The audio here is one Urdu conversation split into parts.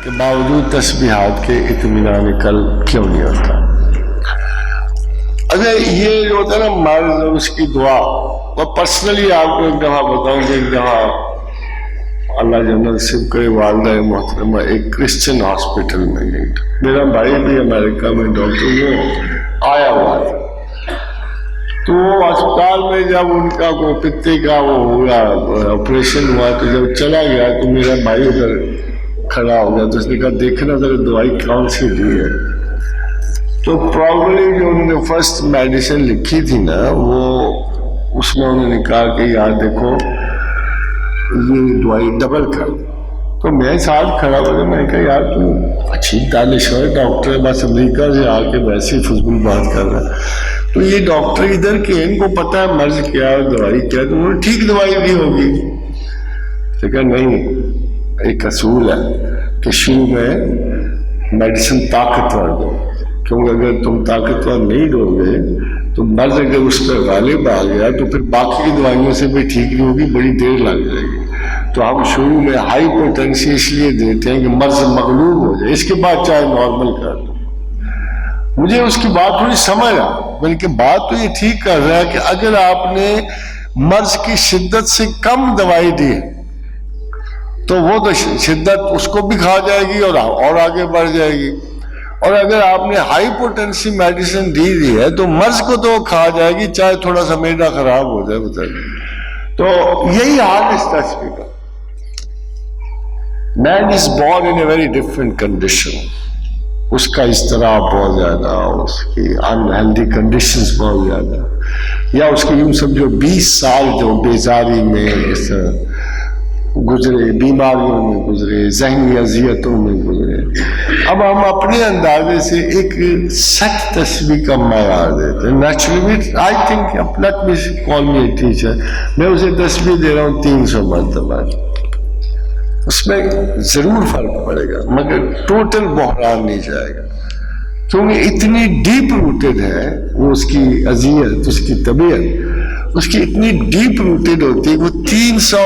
کہ باوجود تسبیحات کے اطمینان قلب کیوں نہیں ہوتا؟ اگر یہ جو ہوتا ہے نا مرض اور اس کی دعا، میں پرسنلی آپ کو ایک دفعہ بتاؤں کہ ایک دفعہ اللہ جنت نصیب کرے والدہ محترمہ ایک کرسچن ہاسپٹل میں گئی، میرا بھائی بھی امریکہ میں ڈاکٹر وہ آیا ہوا تھا، تو اسپتال میں جب ان کا وہ پتے کا وہ ہوا آپریشن ہوا تو جب چلا گیا تو میرا بھائی ادھر کھڑا ہو گیا، تو اس نے کہا دیکھنا ذرا دوائی کون سی دی ہے، تو پرابلی جو انہوں نے فرسٹ میڈیسن لکھی تھی نا وہ اس میں انہوں نے کہا کہ یار دیکھو یہ دوائی ڈبل کر، تو میں ساتھ کھڑا ہو گیا، میں نے کہا یار تو اچھی دانشور ڈاکٹر ہے، بس امریکہ سے آ کے ویسے ہی فضول بات کر رہا ہے، تو یہ ڈاکٹر ادھر کے ان کو پتہ ہے مرض کیا ہے دوائی کیا ہے، تو انہوں نے ٹھیک دوائی دی ہوگی، تو کہا نہیں ایک اصول ہے کہ شروع میں میڈیسن طاقتور دو، کیونکہ اگر تم طاقتور نہیں دو گے تو مرض اگر اس پہ غالب آ گیا تو پھر باقی کی دوائیوں سے بھی ٹھیک نہیں ہوگی، بڑی دیر لگ جائے گی، تو ہم شروع میں ہائی پوٹینسی اس لیے دیتے ہیں کہ مرض مغلوب ہو جائے، اس کے بعد چاہے نارمل کر دو۔ مجھے اس کی بات تھوڑی سمجھ آ، بلکہ بات تو یہ ٹھیک کر رہا ہے کہ اگر آپ نے مرض کی شدت سے کم دوائی دی تو وہ تو شدت اس کو بھی کھا جائے گی اور آگے بڑھ جائے گی، اور اگر آپ نے ہائی پوٹینسی میڈیسن دی ہے تو مرض کو تو کھا جائے گی چاہے تھوڑا سا معدہ خراب ہو جائے بتائیے۔ تو یہی حال اس تسبیح کا۔ Man is born in a very different condition, اس کا اضطراب بہت زیادہ، اس کی انہیلدی کنڈیشنز بہت زیادہ، یا اس کی یوں سمجھو 20 سال جو بیزاری میں گزرے، بیماریوں میں گزرے، ذہنی اذیتوں میں گزرے، اب ہم اپنے اندازے سے ایک سچ تسبیح کا معیار دیتے ہیں۔ Naturally I think let me call me a teacher, میں اسے تسبیح دے رہا ہوں 300 مرتبہ، اس میں ضرور فرق پڑے گا مگر ٹوٹل بحران نہیں جائے گا، کیونکہ اتنی ڈیپ روٹڈ ہے وہ اس کی اذیت، اس کی طبیعت اس کی اتنی ڈیپ روٹڈ ہوتی ہے کہ وہ 300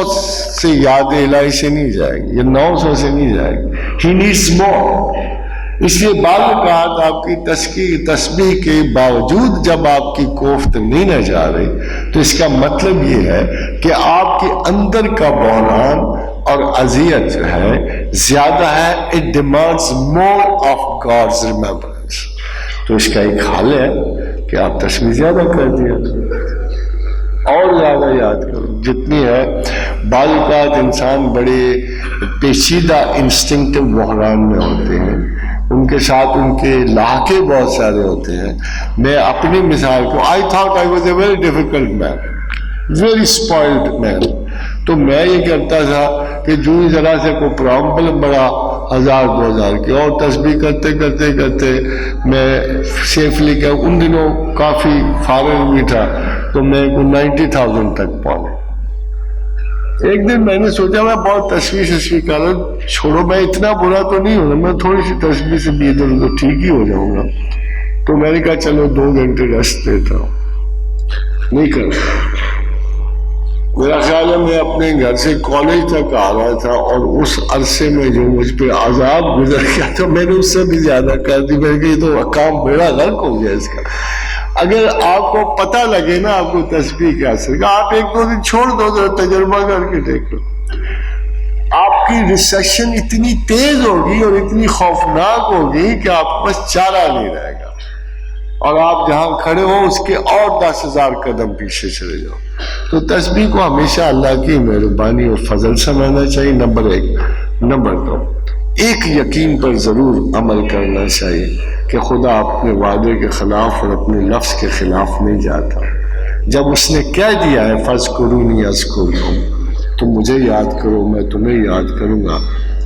سے یاد الہی سے نہیں جائے گی یا 900 سے نہیں جائے گی، ہی نیڈس مور۔ اس لیے بعض اوقات آپ کی تسبیح کے باوجود جب آپ کی کوفت نہیں نہ جا رہی تو اس کا مطلب یہ ہے کہ آپ کے اندر کا بحران اور اذیت جو ہے زیادہ ہے، it demands more of God's remembrance. تو اس کا ایک حل ہے کہ آپ تسبیح زیادہ کر دیا اور زیادہ یاد کرو جتنی ہے۔ بعض اوقات انسان بڑے پیچیدہ انسٹنکٹو بحران میں ہوتے ہیں، ان کے ساتھ ان کے لاحقے بہت سارے ہوتے ہیں۔ میں اپنی مثال کو I thought I was a very difficult man, very spoiled man، تو میں یہ کرتا تھا کہ جو ہی ذرا سے کوئی پرابلم بڑا 1000-2000 کی، اور تسبیح کرتے کرتے کرتے میں سیفلی کہ ان دنوں کافی فارغ بھی تھا تو میں کو 90,000 تک پہنچا۔ ایک دن میں نے سوچا میں بہت تسبیح کر رہا ہوں، چھوڑو میں اتنا برا تو نہیں ہونا، میں تھوڑی سی تسبیح سے بھی ادھر ادھر ٹھیک ہی ہو جاؤں گا، تو میں نے کہا چلو 2 گھنٹے ریسٹ دیتا ہوں، نہیں کرتا۔ میرا خیال ہے میں اپنے گھر سے کالج تک آ رہا تھا اور اس عرصے میں جو مجھ پہ عذاب گزر گیا تو میں نے اس سے بھی زیادہ کر دی، میں نے کہا یہ تو کام بیڑا غرق ہو گیا اس کا۔ اگر آپ کو پتہ لگے نا آپ کو تسبیح کا اثر کا، آپ 1-2 دن چھوڑ دو، ذرا تجربہ کر کے دیکھو، آپ کی ریسیشن اتنی تیز ہوگی اور اتنی خوفناک ہوگی کہ آپ کو بس چارہ نہیں رہے گا، اور آپ جہاں کھڑے ہو اس کے اور 10,000 قدم پیچھے چلے جاؤ۔ تو تسبیح کو ہمیشہ اللہ کی مہربانی اور فضل سمجھنا چاہیے، نمبر 1۔ نمبر 2، ایک یقین پر ضرور عمل کرنا چاہیے کہ خدا اپنے وعدے کے خلاف اور اپنے لفظ کے خلاف نہیں جاتا۔ جب اس نے کہہ دیا ہے فَاذْكُرُونِی اذْکُرکم، تو مجھے یاد کرو میں تمہیں یاد کروں گا،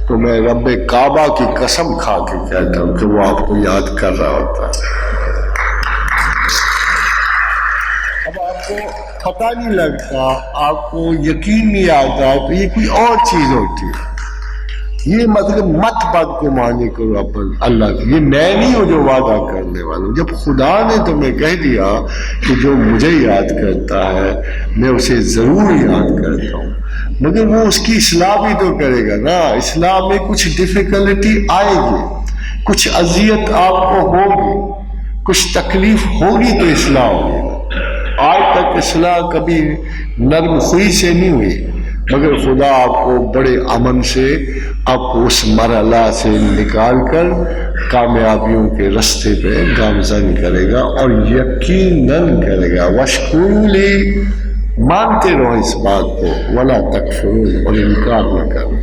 تو میں رب کعبہ کی قسم کھا کے کہتا ہوں کہ وہ آپ کو یاد کر رہا ہوتا ہے۔ اب آپ کو پتہ نہیں لگتا، آپ کو یقین نہیں آتا تو یہ کوئی اور چیز ہوتی ہے۔ یہ مطلب مت بدگمانی کرو اپن اللہ کی، یہ میں نہیں ہوں جو وعدہ کرنے والا ہوں. جب خدا نے تمہیں کہہ دیا کہ جو مجھے یاد کرتا ہے میں اسے ضرور یاد کرتا ہوں، مگر وہ اس کی اصلاح بھی تو کرے گا نا. اصلاح میں کچھ ڈیفیکلٹی آئے گی، کچھ اذیت آپ کو ہوگی، کچھ تکلیف ہوگی تو اصلاح ہوگی. آج تک اصلاح کبھی نرم خوئی سے نہیں ہوئی، مگر خدا آپ کو بڑے امن سے آپ کو اس مرحلہ سے نکال کر کامیابیوں کے رستے پہ گامزن کرے گا، اور یقیناً کرے گا. واشکروا لی، مانتے رہو اس بات کو، ولا تکفرون، اور انکار نہ کرو.